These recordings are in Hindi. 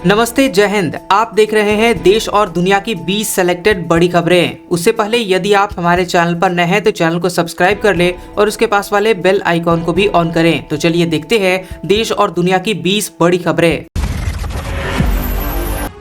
नमस्ते, जय हिंद। आप देख रहे हैं देश और दुनिया की 20 सेलेक्टेड बड़ी खबरें। उससे पहले यदि आप हमारे चैनल पर नए हैं तो चैनल को सब्सक्राइब कर ले और उसके पास वाले बेल आइकॉन को भी ऑन करें। तो चलिए देखते हैं देश और दुनिया की 20 बड़ी खबरें।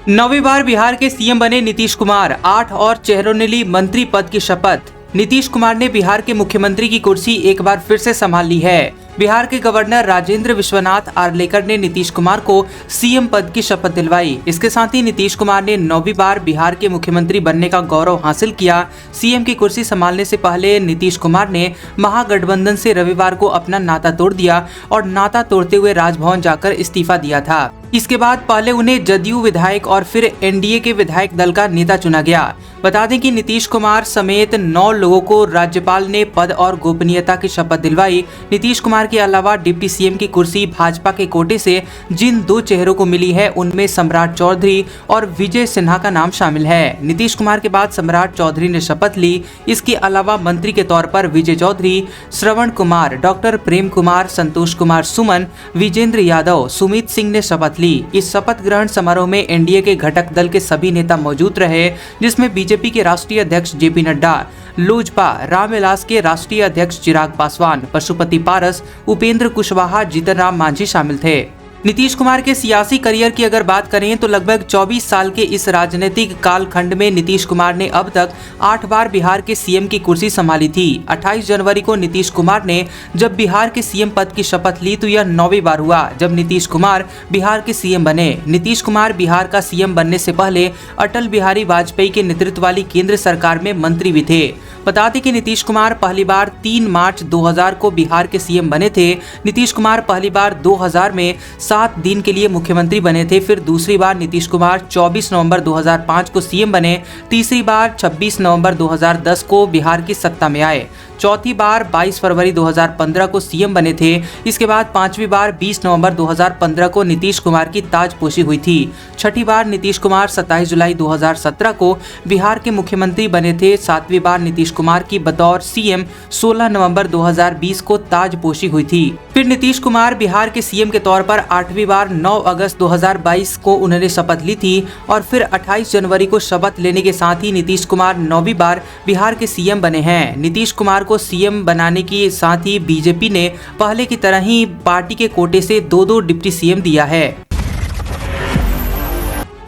9वीं बार बिहार के सीएम बने नीतीश कुमार, 8 और चेहरों ने ली मंत्री पद की शपथ। नीतीश कुमार ने बिहार के मुख्यमंत्री की कुर्सी एक बार फिर से संभाल ली है। बिहार के गवर्नर राजेंद्र विश्वनाथ आर्लेकर ने नीतीश कुमार को सीएम पद की शपथ दिलवाई। इसके साथ ही नीतीश कुमार ने 9वीं बार बिहार के मुख्यमंत्री बनने का गौरव हासिल किया। सीएम की कुर्सी संभालने से पहले नीतीश कुमार ने महागठबंधन से रविवार को अपना नाता तोड़ दिया और नाता तोड़ते हुए राजभवन जाकर इस्तीफा दिया था। इसके बाद पहले उन्हें जदयू विधायक और फिर एनडीए के विधायक दल का नेता चुना गया। बता दें कि नीतीश कुमार समेत 9 लोगों को राज्यपाल ने पद और गोपनीयता की शपथ दिलवाई। नीतीश कुमार के अलावा डिप्टी सीएम की कुर्सी भाजपा के कोटे से जिन 2 चेहरों को मिली है उनमें सम्राट चौधरी और विजय सिन्हा का नाम शामिल है। नीतीश कुमार के बाद सम्राट चौधरी ने शपथ ली। इसके अलावा मंत्री के तौर पर विजय चौधरी, श्रवण कुमार, डॉक्टर प्रेम कुमार, संतोष कुमार सुमन, विजेंद्र यादव, सुमित सिंह ने शपथ ली। इस शपथ ग्रहण समारोह में एनडीए के घटक दल के सभी नेता मौजूद रहे, जिसमें बीजेपी के राष्ट्रीय अध्यक्ष जेपी नड्डा, लोजपा रामविलास के राष्ट्रीय अध्यक्ष चिराग पासवान, पशुपति पारस, उपेंद्र कुशवाहा, जीतन राम मांझी शामिल थे। नीतीश कुमार के सियासी करियर की अगर बात करें तो लगभग 24 साल के इस राजनीतिक कालखंड में नीतीश कुमार ने अब तक 8 बार बिहार के सीएम की कुर्सी संभाली थी। 28 जनवरी को नीतीश कुमार ने जब बिहार के सीएम पद की शपथ ली तो यह 9वीं बार हुआ जब नीतीश कुमार बिहार के सीएम बने। नीतीश कुमार बिहार का सीएम बनने से पहले अटल बिहारी वाजपेयी के नेतृत्व वाली केंद्र सरकार में मंत्री भी थे। बता दें कि नीतीश कुमार पहली बार 3 मार्च 2000 को बिहार के सीएम बने थे। नीतीश कुमार पहली बार 2000 में 7 दिन के लिए मुख्यमंत्री बने थे। फिर दूसरी बार नीतीश कुमार 24 नवंबर 2005 को सीएम बने। तीसरी बार 26 नवंबर 2010 को बिहार की सत्ता में आए। चौथी बार 22 फरवरी 2015 को सीएम बने थे। इसके बाद 5वीं बार 20 नवंबर 2015 को नीतीश कुमार की ताजपोशी हुई थी। छठी बार नीतीश कुमार 27 जुलाई 2017 को बिहार के मुख्यमंत्री बने थे। 7वीं बार नीतीश कुमार की बतौर सीएम 16 नवंबर 2020 को ताजपोशी हुई थी। फिर नीतीश कुमार बिहार के सीएम के तौर पर 8वीं बार 9 अगस्त 2022 को उन्होंने शपथ ली थी और फिर 28 जनवरी को शपथ लेने के साथ ही नीतीश कुमार 9वीं बार बिहार के सीएम बने हैं। नीतीश कुमार को सीएम बनाने के साथ ही बीजेपी ने पहले की तरह ही पार्टी के कोटे से 2 डिप्टी सीएम दिया है।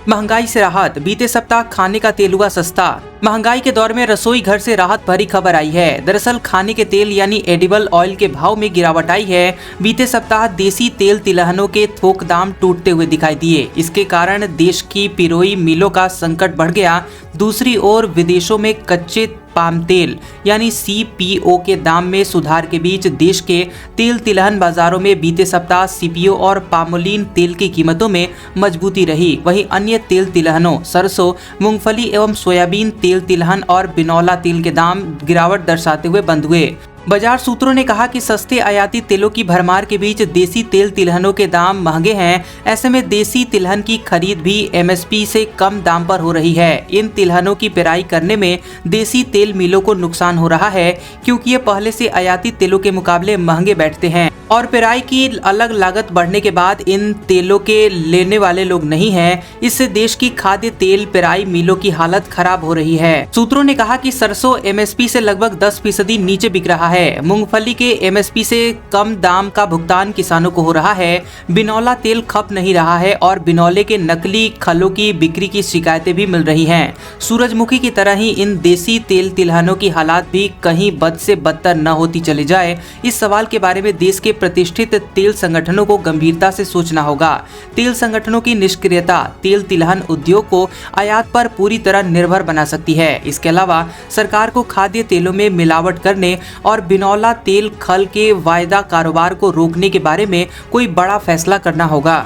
महंगाई से राहत, बीते सप्ताह खाने का तेल हुआ सस्ता। महंगाई के दौर में रसोई घर से राहत भरी खबर आई है। दरअसल खाने के तेल यानी एडिबल ऑयल के भाव में गिरावट आई है। बीते सप्ताह देसी तेल तिलहनों के थोक दाम टूटते हुए दिखाई दिए। इसके कारण देश की पिरोई मिलों का संकट बढ़ गया। दूसरी ओर विदेशों में कच्चे पाम तेल यानी सीपीओ के दाम में सुधार के बीच देश के तेल तिलहन बाजारों में बीते सप्ताह सीपीओ और पामोलिन तेल की कीमतों में मजबूती रही। वहीं अन्य तेल तिलहनों सरसों, मूंगफली एवं सोयाबीन तेल तिलहन और बिनौला तेल के दाम गिरावट दर्शाते हुए बंद हुए। बाजार सूत्रों ने कहा कि सस्ते आयाती तेलों की भरमार के बीच देसी तेल तिलहनों के दाम महंगे हैं। ऐसे में देसी तिलहन की खरीद भी एमएसपी से कम दाम पर हो रही है। इन तिलहनों की पेराई करने में देसी तेल मिलों को नुकसान हो रहा है क्योंकि ये पहले से आयाती तेलों के मुकाबले महंगे बैठते हैं और पेराई की अलग लागत बढ़ने के बाद इन तेलों के लेने वाले लोग नहीं हैं। इससे देश की खाद्य तेल पेराई मिलों की हालत खराब हो रही है। सूत्रों ने कहा कि सरसों एमएसपी से लगभग 10% नीचे बिक रहा है। मूंगफली के एमएसपी से कम दाम का भुगतान किसानों को हो रहा है। बिनौला तेल खप नहीं रहा है और बिनौले के नकली खलों की बिक्री की शिकायतें भी मिल रही हैं। सूरजमुखी की तरह ही इन देसी तेल तिलहनों की हालात भी कहीं बद से बदतर न होती चली जाए। इस सवाल के बारे में देश के प्रतिष्ठित तेल संगठनों को गंभीरता से सोचना होगा। तेल संगठनों की निष्क्रियता तेल तिलहन उद्योग को आयात पर पूरी तरह निर्भर बना सकती है। इसके अलावा सरकार को खाद्य तेलों में मिलावट करने और बिनौला तेल खल के वायदा कारोबार को रोकने के बारे में कोई बड़ा फैसला करना होगा।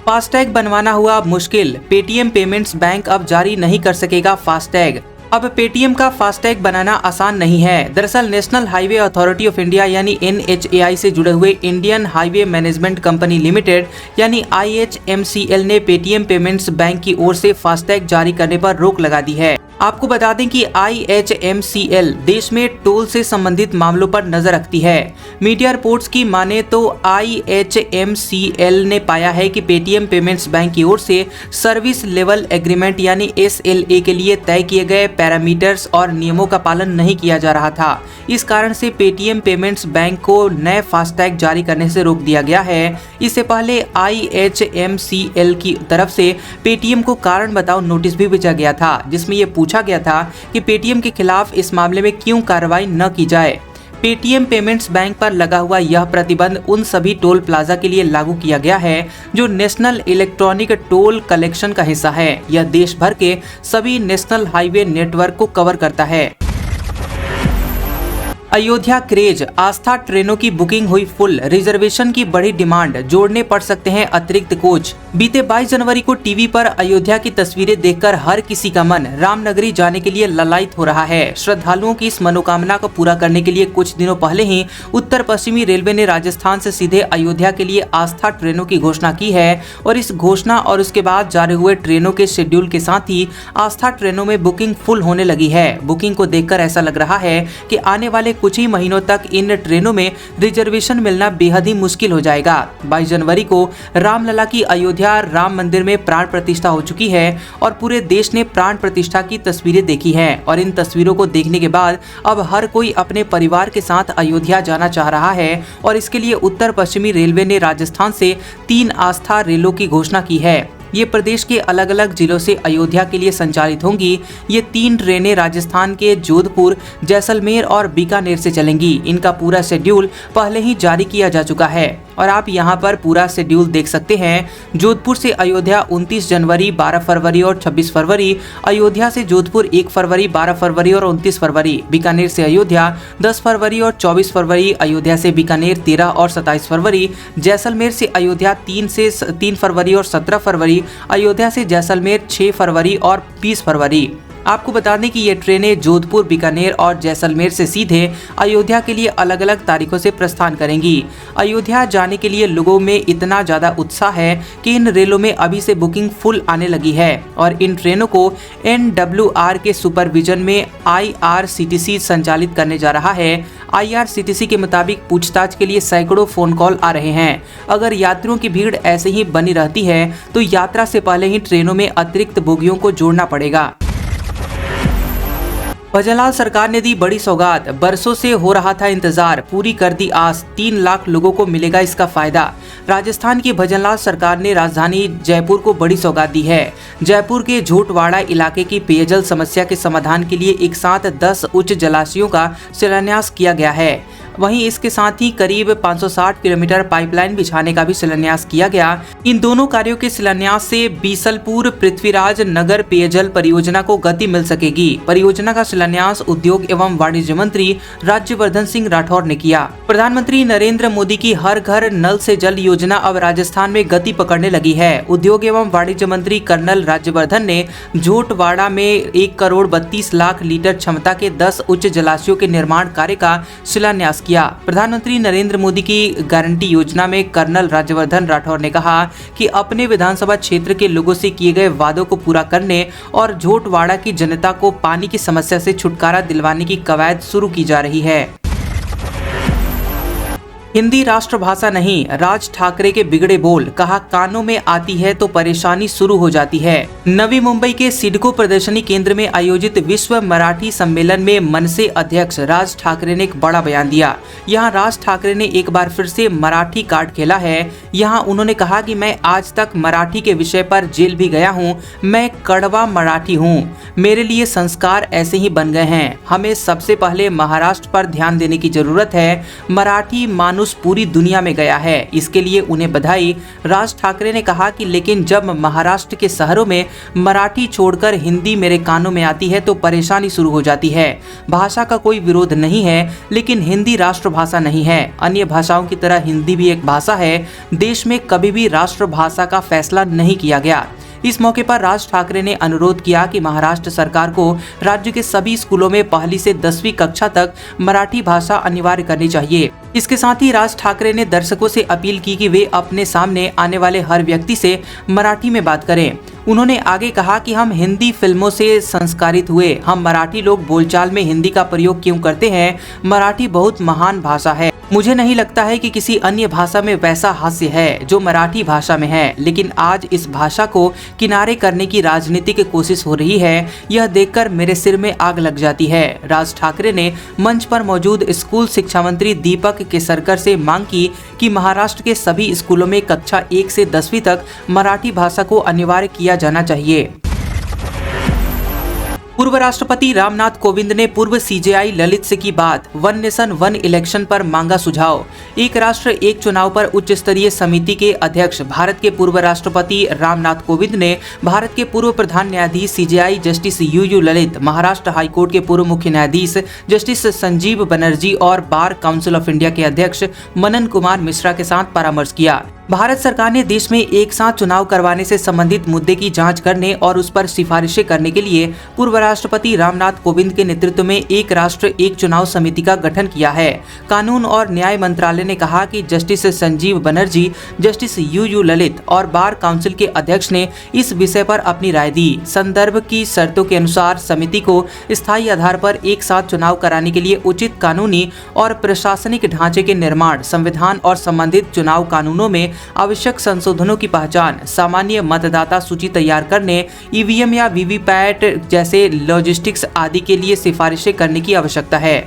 फास्टैग बनवाना हुआ मुश्किल, पेटीएम पेमेंट्स बैंक अब जारी नहीं कर सकेगा फास्टैग। अब पेटीएम का फास्टैग बनाना आसान नहीं है। दरअसल national highway authority of India यानी NHAI से जुड़े हुए Indian highway management company limited यानी IHMCL ने पेटीएम पेमेंट्स बैंक की ओर से फास्टैग जारी करने पर रोक लगा दी है। आपको बता दें कि IHMCL देश में टोल से संबंधित मामलों पर नजर रखती है। मीडिया रिपोर्ट्स की माने तो IHMCL ने पाया है कि पेटीएम पेमेंट्स बैंक की ओर से सर्विस लेवल एग्रीमेंट यानी SLA के लिए तय किए गए पैरामीटर्स और नियमों का पालन नहीं किया जा रहा था। इस कारण से पेटीएम पेमेंट्स बैंक को नए फास्टैग जारी करने से रोक दिया गया है। इससे पहले IHMCL की तरफ से पेटीएम को कारण बताओ नोटिस भी भेजा गया था, जिसमें यह पूछा गया था कि पेटीएम के खिलाफ इस मामले में क्यों कार्रवाई न की जाए। पेटीएम पेमेंट्स बैंक पर लगा हुआ यह प्रतिबंध उन सभी टोल प्लाजा के लिए लागू किया गया है जो नेशनल इलेक्ट्रॉनिक टोल कलेक्शन का हिस्सा है। यह देश भर के सभी नेशनल हाईवे नेटवर्क को कवर करता है। अयोध्या क्रेज, आस्था ट्रेनों की बुकिंग हुई फुल, रिजर्वेशन की बड़ी डिमांड, जोड़ने पड़ सकते हैं अतिरिक्त कोच। बीते 22 जनवरी को टीवी पर अयोध्या की तस्वीरें देखकर हर किसी का मन रामनगरी जाने के लिए ललायित हो रहा है। श्रद्धालुओं की इस मनोकामना को पूरा करने के लिए कुछ दिनों पहले ही उत्तर पश्चिमी रेलवे ने राजस्थान से सीधे अयोध्या के लिए आस्था ट्रेनों की घोषणा की है और इस घोषणा और उसके बाद जारी हुए ट्रेनों के शेड्यूल के साथ ही आस्था ट्रेनों में बुकिंग फुल होने लगी है। बुकिंग को देखकर ऐसा लग रहा है कि आने वाले कुछ ही महीनों तक इन ट्रेनों में रिजर्वेशन मिलना बेहद ही मुश्किल हो जाएगा। 22 जनवरी को रामलला की अयोध्या राम मंदिर में प्राण प्रतिष्ठा हो चुकी है और पूरे देश ने प्राण प्रतिष्ठा की तस्वीरें देखी हैं और इन तस्वीरों को देखने के बाद अब हर कोई अपने परिवार के साथ अयोध्या जाना चाह रहा है और इसके लिए उत्तर पश्चिमी रेलवे ने राजस्थान से 3 आस्था रेलों की घोषणा की है। ये प्रदेश के अलग अलग जिलों से अयोध्या के लिए संचालित होंगी। ये 3 ट्रेनें राजस्थान के जोधपुर, जैसलमेर और बीकानेर से चलेंगी। इनका पूरा शेड्यूल पहले ही जारी किया जा चुका है और आप यहां पर पूरा शेड्यूल देख सकते हैं। जोधपुर से अयोध्या 29 जनवरी, 12 फरवरी और 26 फरवरी, अयोध्या से जोधपुर 1 फरवरी, 12 फरवरी और 29 फरवरी, बीकानेर से अयोध्या 10 फरवरी और 24 फरवरी, अयोध्या से बीकानेर 13 और 27 फरवरी, जैसलमेर से अयोध्या 3 फरवरी और 17 फरवरी, अयोध्या से जैसलमेर 6 फरवरी और 20 फरवरी। आपको बता दें कि ये ट्रेनें जोधपुर, बीकानेर और जैसलमेर से सीधे अयोध्या के लिए अलग अलग तारीखों से प्रस्थान करेंगी। अयोध्या जाने के लिए लोगों में इतना ज़्यादा उत्साह है कि इन रेलों में अभी से बुकिंग फुल आने लगी है और इन ट्रेनों को NWR के सुपरविजन में IRCTC संचालित करने जा रहा है। IRCTC के मुताबिक पूछताछ के लिए सैकड़ों फोन कॉल आ रहे हैं। अगर यात्रियों की भीड़ ऐसे ही बनी रहती है तो यात्रा से पहले ही ट्रेनों में अतिरिक्त बोगियों को जोड़ना पड़ेगा। भजनलाल सरकार ने दी बड़ी सौगात, बरसों से हो रहा था इंतजार, पूरी कर दी आस, 3 लाख लोगों को मिलेगा इसका फायदा। राजस्थान की भजनलाल सरकार ने राजधानी जयपुर को बड़ी सौगात दी है। जयपुर के झोटवाड़ा इलाके की पेयजल समस्या के समाधान के लिए एक साथ 10 उच्च जलाशयों का शिलान्यास किया गया है। वहीं इसके साथ ही करीब 560 किलोमीटर पाइपलाइन बिछाने का भी शिलान्यास किया गया। इन दोनों कार्यों के शिलान्यास से बीसलपुर पृथ्वीराज नगर पेयजल परियोजना को गति मिल सकेगी। परियोजना का शिलान्यास उद्योग एवं वाणिज्य मंत्री राज्यवर्धन सिंह राठौर ने किया। प्रधानमंत्री नरेंद्र मोदी की हर घर नल से जल योजना अब राजस्थान में गति पकड़ने लगी है। उद्योग एवं वाणिज्य मंत्री कर्नल राज्यवर्धन ने झोटवाड़ा में 1 करोड़ 32 लाख लीटर क्षमता के 10 उच्च जलाशयों के निर्माण कार्य का शिलान्यास किया। प्रधानमंत्री नरेंद्र मोदी की गारंटी योजना में कर्नल राज्यवर्धन राठौर ने कहा कि अपने विधानसभा क्षेत्र के लोगों से किए गए वादों को पूरा करने और झोटवाड़ा की जनता को पानी की समस्या से छुटकारा दिलवाने की कवायद शुरू की जा रही है। हिंदी राष्ट्रभाषा नहीं, राज ठाकरे के बिगड़े बोल, कहा कानों में आती है तो परेशानी शुरू हो जाती है। नवी मुंबई के सिडको प्रदर्शनी केंद्र में आयोजित विश्व मराठी सम्मेलन में मनसे अध्यक्ष राज ठाकरे ने एक बड़ा बयान दिया। यहां राज ठाकरे ने एक बार फिर से मराठी कार्ड खेला है। यहां उन्होंने कहा कि मैं आज तक मराठी के विषय पर जेल भी गया हूं, मैं कड़वा मराठी हूं, मेरे लिए संस्कार ऐसे ही बन गए हैं। हमें सबसे पहले महाराष्ट्र पर ध्यान देने की जरूरत है। मराठी मानुष पूरी दुनिया में गया है, इसके लिए उन्हें बधाई। राज ठाकरे ने कहा कि लेकिन जब महाराष्ट्र के शहरों में मराठी छोड़कर हिंदी मेरे कानों में आती है तो परेशानी शुरू हो जाती है। भाषा का कोई विरोध नहीं है, लेकिन हिंदी राष्ट्रभाषा नहीं है। अन्य भाषाओं की तरह हिंदी भी एक भाषा है। देश में कभी भी राष्ट्रभाषा का फैसला नहीं किया गया। इस मौके पर राज ठाकरे ने अनुरोध किया कि महाराष्ट्र सरकार को राज्य के सभी स्कूलों में 1ली से 10वीं कक्षा तक मराठी भाषा अनिवार्य करनी चाहिए। इसके साथ ही राज ठाकरे ने दर्शकों से अपील की कि वे अपने सामने आने वाले हर व्यक्ति से मराठी में बात करें। उन्होंने आगे कहा कि हम हिंदी फिल्मों से संस्कारित हुए, हम मराठी लोग बोलचाल में हिंदी का प्रयोग क्यों करते हैं। मराठी बहुत महान भाषा है। मुझे नहीं लगता है कि किसी अन्य भाषा में वैसा हास्य है जो मराठी भाषा में है, लेकिन आज इस भाषा को किनारे करने की राजनीतिक कोशिश हो रही है। यह देखकर मेरे सिर में आग लग जाती है। राज ठाकरे ने मंच पर मौजूद स्कूल शिक्षा मंत्री दीपक केसरकर से मांग की कि महाराष्ट्र के सभी स्कूलों में कक्षा 1 से 10वीं तक मराठी भाषा को अनिवार्य किया जाना चाहिए। पूर्व राष्ट्रपति रामनाथ कोविंद ने पूर्व सीजेआई ललित से की बात। वन नेशन वन इलेक्शन पर मांगा सुझाव। एक राष्ट्र एक चुनाव पर उच्च स्तरीय समिति के अध्यक्ष भारत के पूर्व राष्ट्रपति रामनाथ कोविंद ने भारत के पूर्व प्रधान न्यायाधीश CJI justice U U Lalit, Maharashtra high court के पूर्व मुख्य न्यायाधीश जस्टिस संजीव बनर्जी और बार काउंसिल ऑफ इंडिया के अध्यक्ष मनन कुमार मिश्रा के साथ परामर्श किया। भारत सरकार ने देश में एक साथ चुनाव करवाने से संबंधित मुद्दे की जांच करने और उस पर सिफारिशें करने के लिए पूर्व राष्ट्रपति रामनाथ कोविंद के नेतृत्व में एक राष्ट्र एक चुनाव समिति का गठन किया है। कानून और न्याय मंत्रालय ने कहा कि justice Sanjeev Banerjee, justice U U Lalit और बार काउंसिल के अध्यक्ष ने इस विषय पर अपनी राय दी। संदर्भ की शर्तों के अनुसार समिति को स्थायी आधार पर एक साथ चुनाव कराने के लिए उचित कानूनी और प्रशासनिक ढांचे के निर्माण, संविधान और संबंधित चुनाव कानूनों में आवश्यक संशोधनों की पहचान, सामान्य मतदाता सूची तैयार करने, ईवीएम या वीवीपैट जैसे लॉजिस्टिक्स आदि के लिए सिफारिशें करने की आवश्यकता है।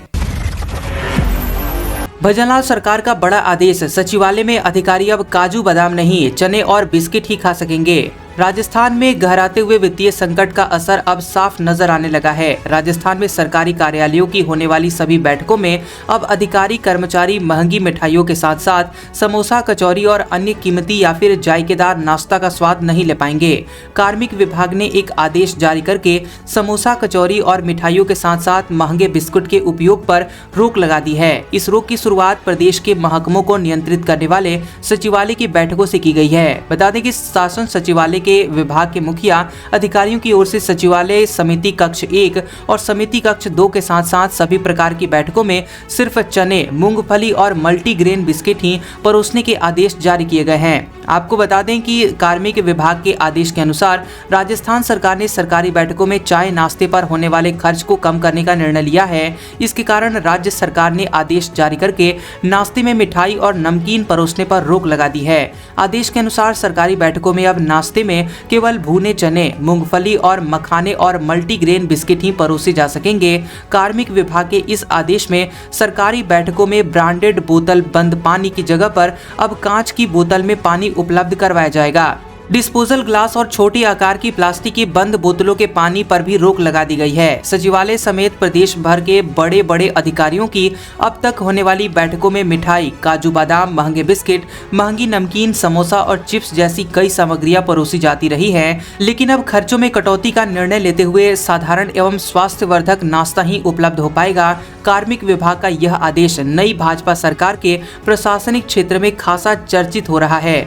भजनलाल सरकार का बड़ा आदेश। सचिवालय में अधिकारी अब काजू बादाम नहीं, चने और बिस्किट ही खा सकेंगे। राजस्थान में गहराते हुए वित्तीय संकट का असर अब साफ नजर आने लगा है। राजस्थान में सरकारी कार्यालयों की होने वाली सभी बैठकों में अब अधिकारी कर्मचारी महंगी मिठाइयों के साथ साथ समोसा, कचौरी और अन्य कीमती या फिर जायकेदार नाश्ता का स्वाद नहीं ले पाएंगे। कार्मिक विभाग ने एक आदेश जारी करके समोसा, कचौरी और मिठाइयों के साथ साथ महंगे बिस्कुट के उपयोग पर रोक लगा दी है। इस रोक की शुरुआत प्रदेश के महकमों को नियंत्रित करने वाले सचिवालय की बैठकों से की गई है। बता दें कि शासन सचिवालय के विभाग के मुखिया अधिकारियों की ओर से सचिवालय समिति कक्ष 1 और समिति कक्ष 2 के साथ साथ सभी प्रकार की बैठकों में सिर्फ चने, मूंगफली और मल्टीग्रेन बिस्किट ही परोसने के आदेश जारी किए गए हैं। आपको बता दें कि कार्मिक विभाग के आदेश के अनुसार राजस्थान सरकार ने सरकारी बैठकों में चाय नाश्ते पर होने वाले खर्च को कम करने का निर्णय लिया है। इसके कारण राज्य सरकार ने आदेश जारी करके नाश्ते में मिठाई और नमकीन परोसने पर रोक लगा दी है। आदेश के अनुसार सरकारी बैठकों में अब नाश्ते में केवल भुने चने, मूंगफली और मखाने और मल्टीग्रेन बिस्किट ही परोसे जा सकेंगे। कार्मिक विभाग के इस आदेश में सरकारी बैठकों में ब्रांडेड बोतल बंद पानी की जगह पर अब कांच की बोतल में पानी उपलब्ध करवाया जाएगा। डिस्पोजल ग्लास और छोटी आकार की प्लास्टिक की बंद बोतलों के पानी पर भी रोक लगा दी गई है। सचिवालय समेत प्रदेश भर के बड़े बड़े अधिकारियों की अब तक होने वाली बैठकों में मिठाई, काजू बादाम, महंगे बिस्किट, महंगी नमकीन, समोसा और चिप्स जैसी कई सामग्रियां परोसी जाती रही हैं। लेकिन अब खर्चों में कटौती का निर्णय लेते हुए साधारण एवं स्वास्थ्यवर्धक नाश्ता ही उपलब्ध हो पाएगा। कार्मिक विभाग का यह आदेश नई भाजपा सरकार के प्रशासनिक क्षेत्र में खासा चर्चित हो रहा है।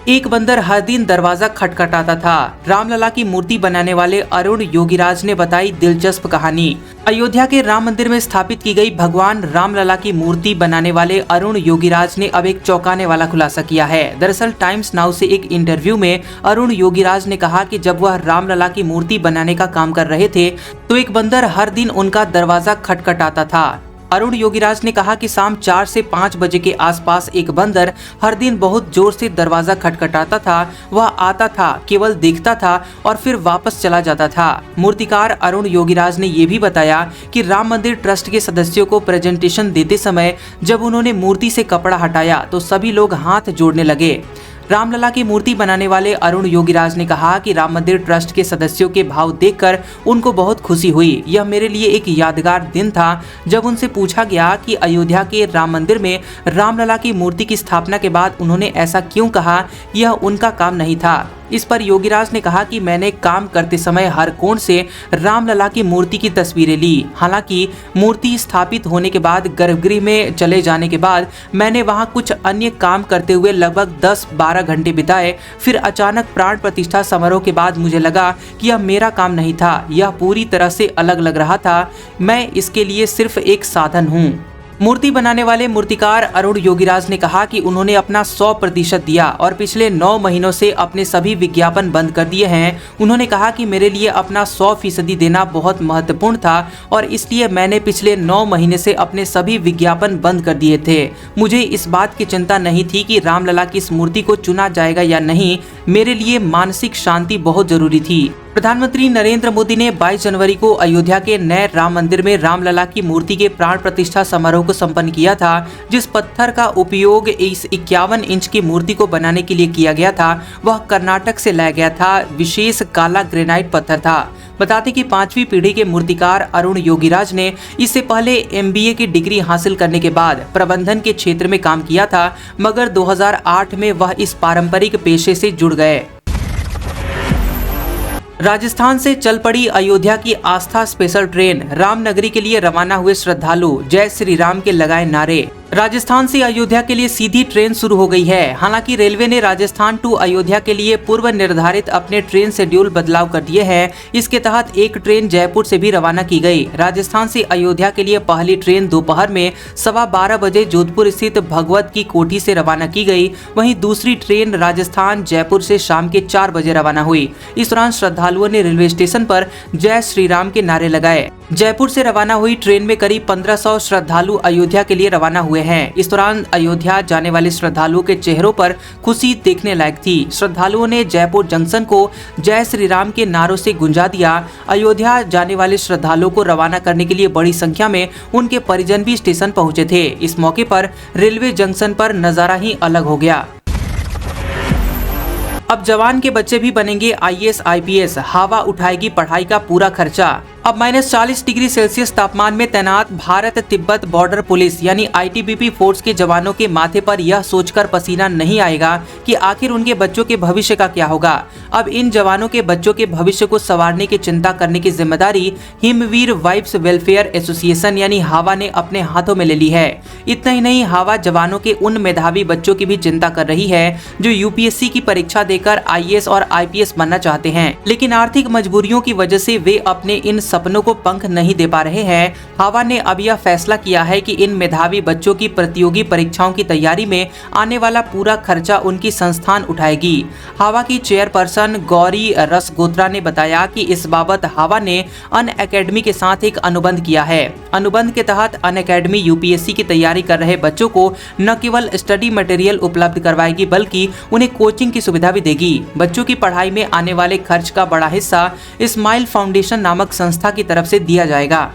एक बंदर हर दिन दरवाजा खटखटाता था। रामलला की मूर्ति बनाने वाले अरुण योगीराज ने बताई दिलचस्प कहानी। अयोध्या के राम मंदिर में स्थापित की गई भगवान रामलला की मूर्ति बनाने वाले अरुण योगीराज ने अब एक चौंकाने वाला खुलासा किया है। दरअसल टाइम्स नाउ से एक इंटरव्यू में अरुण योगीराज ने कहा कि जब वह रामलला की मूर्ति बनाने का काम कर रहे थे तो एक बंदर हर दिन उनका दरवाजा खटखटाता था। अरुण योगीराज ने कहा कि शाम 4 से 5 बजे के आसपास एक बंदर हर दिन बहुत जोर से दरवाजा खटखटाता था। वह आता था, केवल देखता था और फिर वापस चला जाता था। मूर्तिकार अरुण योगीराज ने ये भी बताया कि राम मंदिर ट्रस्ट के सदस्यों को प्रेजेंटेशन देते समय जब उन्होंने मूर्ति से कपड़ा हटाया तो सभी लोग हाथ जोड़ने लगे। रामलला की मूर्ति बनाने वाले अरुण योगीराज ने कहा कि राम मंदिर ट्रस्ट के सदस्यों के भाव देखकर उनको बहुत खुशी हुई। यह मेरे लिए एक यादगार दिन था जब उनसे पूछा गया कि अयोध्या के राम मंदिर में रामलला की मूर्ति की स्थापना के बाद उन्होंने ऐसा क्यों कहा, यह उनका काम नहीं था। इस पर योगीराज ने कहा कि मैंने काम करते समय हर कोण से रामलला की मूर्ति की तस्वीरें ली। हालांकि मूर्ति स्थापित होने के बाद गर्भगृह में चले जाने के बाद मैंने वहां कुछ अन्य काम करते हुए लगभग 10-12 घंटे बिताए। फिर अचानक प्राण प्रतिष्ठा समारोह के बाद मुझे लगा कि यह मेरा काम नहीं था, यह पूरी तरह से अलग लग रहा था। मैं इसके लिए सिर्फ एक साधन हूँ। मूर्ति बनाने वाले मूर्तिकार अरुण योगीराज ने कहा कि उन्होंने अपना 100% दिया और पिछले 9 महीनों से अपने सभी विज्ञापन बंद कर दिए हैं। उन्होंने कहा कि मेरे लिए अपना 100% देना बहुत महत्वपूर्ण था और इसलिए मैंने पिछले 9 महीने से अपने सभी विज्ञापन बंद कर दिए थे। मुझे इस बात की चिंता नहीं थी कि रामलला की इस मूर्ति को चुना जाएगा या नहीं। मेरे लिए मानसिक शांति बहुत जरूरी थी। प्रधानमंत्री नरेंद्र मोदी ने 22 जनवरी को अयोध्या के नए राम मंदिर में रामलला की मूर्ति के प्राण प्रतिष्ठा समारोह को संपन्न किया था। जिस पत्थर का उपयोग इस 51 इंच की मूर्ति को बनाने के लिए किया गया था वह कर्नाटक से लाया गया था। विशेष काला ग्रेनाइट पत्थर था। बताते कि 5वीं पीढ़ी के मूर्तिकार अरुण योगीराज ने इससे पहले MBA की डिग्री हासिल करने के बाद प्रबंधन के क्षेत्र में काम किया था, मगर 2008 में वह इस पारंपरिक पेशे से जुड़ गए। राजस्थान से चल पड़ी अयोध्या की आस्था स्पेशल ट्रेन। रामनगरी के लिए रवाना हुए श्रद्धालु जय श्री राम के लगाए नारे। राजस्थान से अयोध्या के लिए सीधी ट्रेन शुरू हो गई है। हालांकि रेलवे ने राजस्थान टू अयोध्या के लिए पूर्व निर्धारित अपने ट्रेन शेड्यूल बदलाव कर दिए हैं। इसके तहत एक ट्रेन जयपुर से भी रवाना की गई। राजस्थान से अयोध्या के लिए पहली ट्रेन दोपहर में 12:15 बजे जोधपुर स्थित भगवत की कोठी से रवाना की गई। वहीं दूसरी ट्रेन राजस्थान जयपुर से शाम के 4 बजे रवाना हुई। इस दौरान श्रद्धालुओं ने रेलवे स्टेशन पर जय श्री राम के नारे लगाए। जयपुर से रवाना हुई ट्रेन में करीब 1500 श्रद्धालु अयोध्या के लिए रवाना हुए हैं। इस दौरान अयोध्या जाने वाले श्रद्धालुओं के चेहरों पर खुशी देखने लायक थी। श्रद्धालुओं ने जयपुर जंक्शन को जय श्री राम के नारों से गुंजा दिया। अयोध्या जाने वाले श्रद्धालुओं को रवाना करने के लिए बड़ी संख्या में उनके परिजन भी स्टेशन पहुंचे थे। इस मौके पर रेलवे जंक्शन पर नजारा ही अलग हो गया। अब जवान के बच्चे भी बनेंगे IAS IPS। हवा उठाएगी पढ़ाई का पूरा खर्चा। अब -40 डिग्री सेल्सियस तापमान में तैनात भारत तिब्बत बॉर्डर पुलिस यानी ITBP फोर्स के जवानों के माथे पर यह सोचकर पसीना नहीं आएगा कि आखिर उनके बच्चों के भविष्य का क्या होगा। अब इन जवानों के बच्चों के भविष्य को संवारने की चिंता करने की जिम्मेदारी हिमवीर वाइफ्स वेलफेयर एसोसिएशन यानी हावा ने अपने हाथों में ले ली है। इतना ही नहीं, हावा जवानों के उन मेधावी बच्चों की भी चिंता कर रही है जो UPSC की परीक्षा देकर IAS और IPS बनना चाहते हैं, लेकिन आर्थिक मजबूरियों की वजह से वे अपने इन सपनों को पंख नहीं दे पा रहे हैं। हावा ने अब यह फैसला किया है कि इन मेधावी बच्चों की प्रतियोगी परीक्षाओं की तैयारी में आने वाला पूरा खर्चा उनकी संस्थान उठाएगी। हावा की चेयरपर्सन गौरी रसगोत्रा ने बताया कि इस बाबत हावा ने अनअकैडमी के साथ एक अनुबंध किया है। अनुबंध के तहत अनअकैडमी UPSC की तैयारी कर रहे बच्चों को न केवल स्टडी मटेरियल उपलब्ध करवाएगी बल्कि उन्हें कोचिंग की सुविधा भी देगी। बच्चों की पढ़ाई में आने वाले खर्च का बड़ा हिस्सा स्माइल फाउंडेशन नामक संस्था की तरफ से दिया जाएगा।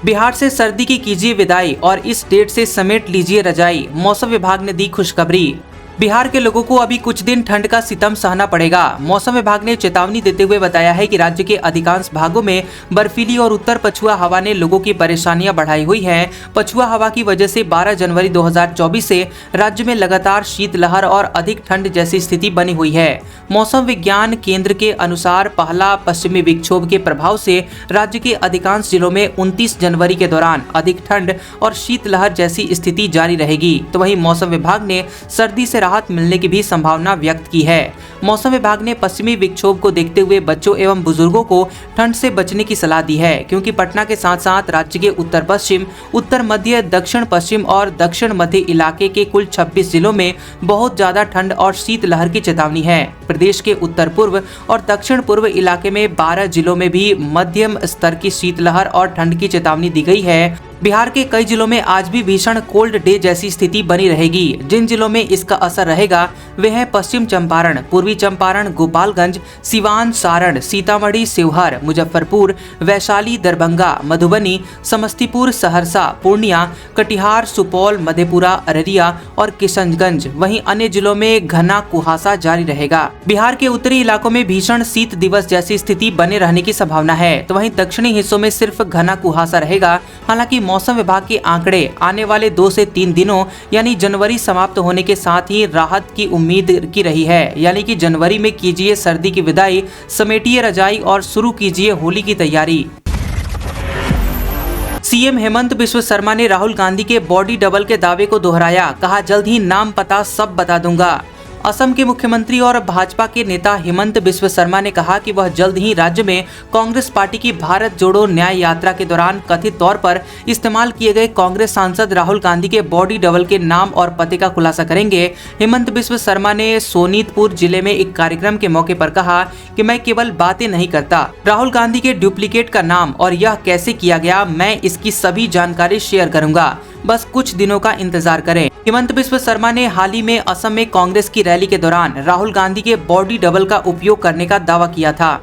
बिहार से सर्दी की कीजिए विदाई और इस डेट से समेट लीजिए रजाई। मौसम विभाग ने दी खुशखबरी। बिहार के लोगों को अभी कुछ दिन ठंड का सितम सहना पड़ेगा। मौसम विभाग ने चेतावनी देते हुए बताया है कि राज्य के अधिकांश भागों में बर्फीली और उत्तर पछुआ हवा ने लोगों की परेशानियां बढ़ाई हुई हैं। पछुआ हवा की वजह से 12 जनवरी 2024 से राज्य में लगातार शीतलहर और अधिक ठंड जैसी स्थिति बनी हुई है। मौसम विज्ञान केंद्र के अनुसार पहला पश्चिमी विक्षोभ के प्रभाव से राज्य के अधिकांश जिलों में 29 जनवरी के दौरान अधिक ठंड और शीतलहर जैसी स्थिति जारी रहेगी। तो वहीं मौसम विभाग ने सर्दी से राहत मिलने की भी संभावना व्यक्त की है। मौसम विभाग ने पश्चिमी विक्षोभ को देखते हुए बच्चों एवं बुजुर्गों को ठंड से बचने की सलाह दी है, क्योंकि पटना के साथ साथ राज्य के उत्तर पश्चिम, उत्तर मध्य, दक्षिण पश्चिम और दक्षिण मध्य इलाके के कुल 26 जिलों में बहुत ज्यादा ठंड और शीतलहर की चेतावनी है। प्रदेश के उत्तर पूर्व और दक्षिण पूर्व इलाके में 12 जिलों में भी मध्यम स्तर की शीतलहर और ठंड की चेतावनी दी गई है। बिहार के कई जिलों में आज भी भीषण कोल्ड डे जैसी स्थिति बनी रहेगी। जिन जिलों में इसका असर रहेगा वे हैं पश्चिम चंपारण, पूर्वी चंपारण, गोपालगंज, सिवान, सारण, सीतामढ़ी, शिवहर, मुजफ्फरपुर, वैशाली, दरभंगा, मधुबनी, समस्तीपुर, सहरसा, पूर्णिया, कटिहार, सुपौल, मधेपुरा, अररिया और किशनगंज। वहीं अन्य जिलों में घना कुहासा जारी रहेगा। बिहार के उत्तरी इलाकों में भीषण शीत दिवस जैसी स्थिति बने रहने की संभावना है, तो वहीं दक्षिणी हिस्सों में सिर्फ घना कुहासा रहेगा। हालांकि मौसम विभाग के आंकड़े आने वाले 2 से 3 दिनों यानी जनवरी समाप्त होने के साथ ही राहत की उम्मीद की रही है। यानी कि जनवरी में कीजिए सर्दी की विदाई, समेटिए रजाई और शुरू कीजिए होली की तैयारी। सीएम हेमंत बिस्व शर्मा ने राहुल गांधी के बॉडी डबल के दावे को दोहराया। कहा, जल्द ही नाम पता सब बता दूंगा। असम के मुख्यमंत्री और भाजपा के नेता हेमंत बिस्व शर्मा ने कहा कि वह जल्द ही राज्य में कांग्रेस पार्टी की भारत जोड़ो न्याय यात्रा के दौरान कथित तौर पर इस्तेमाल किए गए कांग्रेस सांसद राहुल गांधी के बॉडी डबल के नाम और पते का खुलासा करेंगे। हेमंत बिस्व शर्मा ने सोनीतपुर जिले में एक कार्यक्रम के मौके पर कहा कि मैं केवल बातें नहीं करता, राहुल गांधी के डुप्लीकेट का नाम और यह कैसे किया गया, मैं इसकी सभी जानकारी शेयर करूंगा, बस कुछ दिनों का इंतजार करें। हेमंत बिस्व शर्मा ने हाल ही में असम में कांग्रेस की रैली के दौरान राहुल गांधी के बॉडी डबल का उपयोग करने का दावा किया था।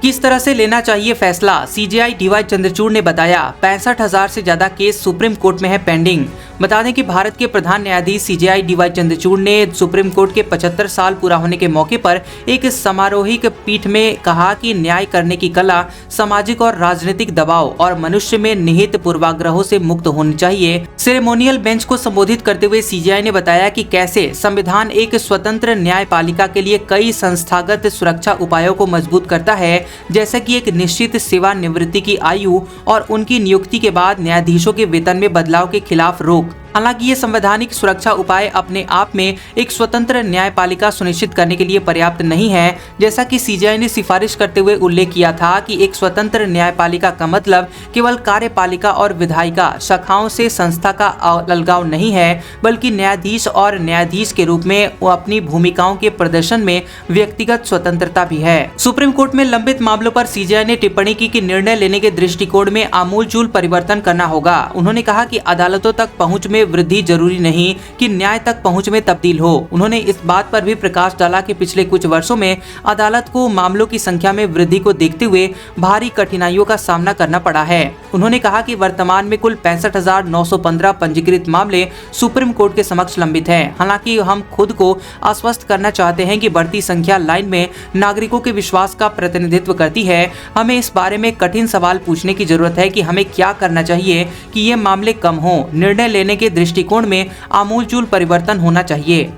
किस तरह से लेना चाहिए फैसला, सीजेआई डीवाई चंद्रचूड़ ने बताया 65,000 से ज्यादा केस सुप्रीम कोर्ट में है पेंडिंग। बता दें कि भारत के प्रधान न्यायाधीश सीजेआई डीवाई चंद्रचूड़ ने सुप्रीम कोर्ट के 75 साल पूरा होने के मौके पर एक समारोहिक पीठ में कहा कि न्याय करने की कला सामाजिक और राजनीतिक दबाव और मनुष्य में निहित पूर्वाग्रहों से मुक्त होनी चाहिए। सेरेमोनियल बेंच को संबोधित करते हुए सीजेआई ने बताया कि कैसे संविधान एक स्वतंत्र न्यायपालिका के लिए कई संस्थागत सुरक्षा उपायों को मजबूत करता है, जैसा कि एक निश्चित सेवानिवृत्ति की आयु और उनकी नियुक्ति के बाद न्यायाधीशों के वेतन में बदलाव के खिलाफ रोक। हालांकि ये संवैधानिक सुरक्षा उपाय अपने आप में एक स्वतंत्र न्यायपालिका सुनिश्चित करने के लिए पर्याप्त नहीं है, जैसा कि सीजेआई ने सिफारिश करते हुए उल्लेख किया था कि एक स्वतंत्र न्यायपालिका का मतलब केवल कार्यपालिका और विधायिका शाखाओं से संस्था का अलगाव नहीं है, बल्कि न्यायाधीश और न्यायाधीश के रूप में वो अपनी भूमिकाओं के प्रदर्शन में व्यक्तिगत स्वतंत्रता भी है। सुप्रीम कोर्ट में लंबित मामलों पर सीजेआई ने टिप्पणी की कि निर्णय लेने के दृष्टिकोण में आमूलचूल परिवर्तन करना होगा। उन्होंने कहा कि अदालतों तक पहुँच में वृद्धि जरूरी नहीं कि न्याय तक पहुंच में तब्दील हो। उन्होंने इस बात पर भी प्रकाश डाला कि पिछले कुछ वर्षों में अदालत को मामलों की संख्या में वृद्धि को देखते हुए भारी कठिनाइयों का सामना करना पड़ा है। उन्होंने कहा कि वर्तमान में कुल 65,915 पंजीकृत मामले सुप्रीम कोर्ट के समक्ष लंबित हैं। हालांकि हम खुद को आश्वस्त करना चाहते हैं कि बढ़ती संख्या लाइन में नागरिकों के विश्वास का प्रतिनिधित्व करती है। हमें इस बारे में कठिन सवाल पूछने की जरूरत है कि हमें क्या करना चाहिए कि ये मामले कम हों। निर्णय लेने के दृष्टिकोण में आमूलचूल परिवर्तन होना चाहिए।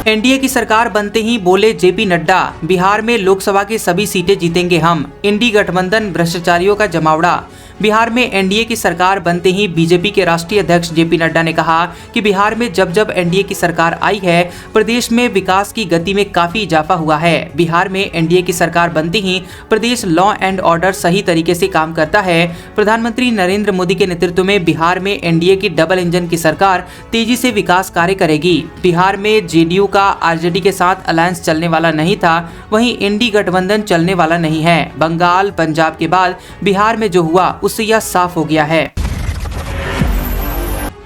एनडीए की सरकार बनते ही बोले जेपी नड्डा, बिहार में लोकसभा की सभी सीटें जीतेंगे हम, इंडी गठबंधन भ्रष्टाचारियों का जमावड़ा। बिहार में एनडीए की सरकार बनते ही बीजेपी के राष्ट्रीय अध्यक्ष जेपी नड्डा ने कहा कि बिहार में जब जब एनडीए की सरकार आई है, प्रदेश में विकास की गति में काफी इजाफा हुआ है। बिहार में एनडीए की सरकार बनते ही प्रदेश लॉ एंड ऑर्डर सही तरीके से काम करता है। प्रधानमंत्री नरेंद्र मोदी के नेतृत्व में बिहार में एनडीए की डबल इंजन की सरकार तेजी से विकास कार्य करेगी। बिहार में जेडीयू का आरजेडी के साथ अलायंस चलने वाला नहीं था, वहीं इंडी गठबंधन चलने वाला नहीं है। बंगाल, पंजाब के बाद बिहार में जो हुआ उससे यह साफ हो गया है।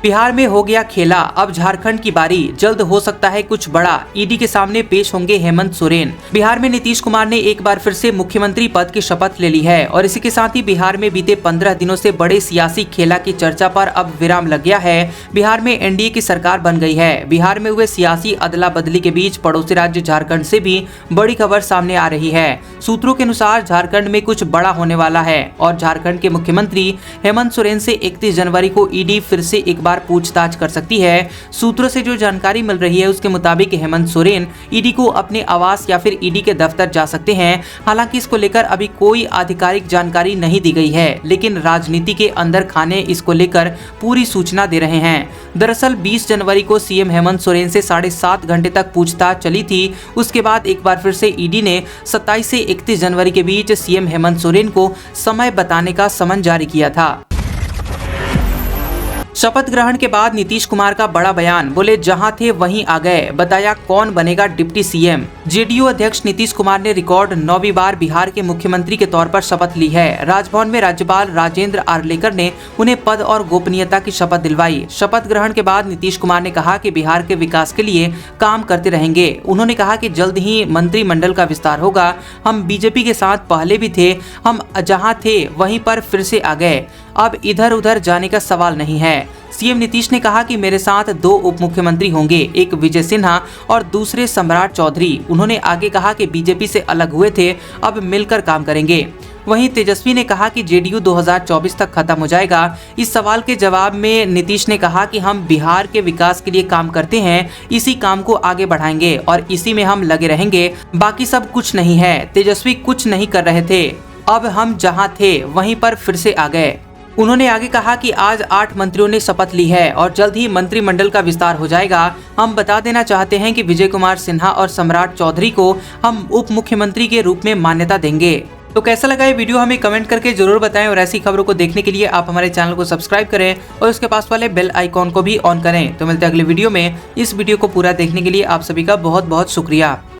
बिहार में हो गया खेला, अब झारखंड की बारी, जल्द हो सकता है कुछ बड़ा, ईडी के सामने पेश होंगे हेमंत सोरेन। बिहार में नीतीश कुमार ने एक बार फिर से मुख्यमंत्री पद की शपथ ले ली है और इसी के साथ ही बिहार में बीते 15 दिनों से बड़े सियासी खेला की चर्चा पर अब विराम लग गया है। बिहार में एनडीए की सरकार बन गई है। बिहार में हुए सियासी अदला बदली के बीच पड़ोसी राज्य झारखंड से भी बड़ी खबर सामने आ रही है। सूत्रों के अनुसार झारखंड में कुछ बड़ा होने वाला है और झारखंड के मुख्यमंत्री हेमंत सोरेन से 31 जनवरी को ईडी फिर से एक बार पूछताछ कर सकती है। सूत्रों से जो जानकारी मिल रही है उसके मुताबिक हेमंत सोरेन ईडी को अपने आवास या फिर ईडी के दफ्तर जा सकते हैं। हालांकि इसको लेकर अभी कोई आधिकारिक जानकारी नहीं दी गई है, लेकिन राजनीति के अंदर खाने इसको लेकर पूरी सूचना दे रहे हैं। दरअसल 20 जनवरी को सीएम हेमंत सोरेन से 7.5 घंटे तक पूछताछ चली थी। उसके बाद एक बार फिर से ईडी ने 27 से 31 जनवरी के बीच सीएम हेमंत सोरेन को समय बताने का समन जारी किया था। शपथ ग्रहण के बाद नीतीश कुमार का बड़ा बयान, बोले जहां थे वहीं आ गए, बताया कौन बनेगा डिप्टी सीएम। जेडीयू अध्यक्ष नीतीश कुमार ने रिकॉर्ड 9वीं बार बिहार के मुख्यमंत्री के तौर पर शपथ ली है। राजभवन में राज्यपाल राजेंद्र आर्लेकर ने उन्हें पद और गोपनीयता की शपथ दिलवाई। शपथ ग्रहण के बाद नीतीश कुमार ने कहा कि बिहार के विकास के लिए काम करते रहेंगे। उन्होंने कहा कि जल्द ही मंत्रिमंडल का विस्तार होगा। हम बीजेपी के साथ पहले भी थे, हम जहाँ थे वहीं पर फिर से आ गए, अब इधर उधर जाने का सवाल नहीं है। सीएम नीतीश ने कहा कि मेरे साथ 2 उप मुख्यमंत्री होंगे, एक विजय सिन्हा और दूसरे सम्राट चौधरी। उन्होंने आगे कहा कि बीजेपी से अलग हुए थे, अब मिलकर काम करेंगे। वहीं तेजस्वी ने कहा कि जेडीयू 2024 तक खत्म हो जाएगा। इस सवाल के जवाब में नीतीश ने कहा कि हम बिहार के विकास के लिए काम करते हैं, इसी काम को आगे बढ़ाएंगे और इसी में हम लगे रहेंगे, बाकी सब कुछ नहीं है। तेजस्वी कुछ नहीं कर रहे थे, अब हम जहां थे वहीं पर फिर से आ गए। उन्होंने आगे कहा कि आज 8 मंत्रियों ने शपथ ली है और जल्द ही मंत्रिमंडल का विस्तार हो जाएगा। हम बता देना चाहते हैं कि विजय कुमार सिन्हा और सम्राट चौधरी को हम उप मुख्यमंत्री के रूप में मान्यता देंगे। तो कैसा लगा ये वीडियो हमें कमेंट करके जरूर बताएं और ऐसी खबरों को देखने के लिए आप हमारे चैनल को सब्सक्राइब करें और उसके पास वाले बेल आइकॉन को भी ऑन करें। तो मिलते हैं अगले वीडियो में। इस वीडियो को पूरा देखने के लिए आप सभी का बहुत बहुत शुक्रिया।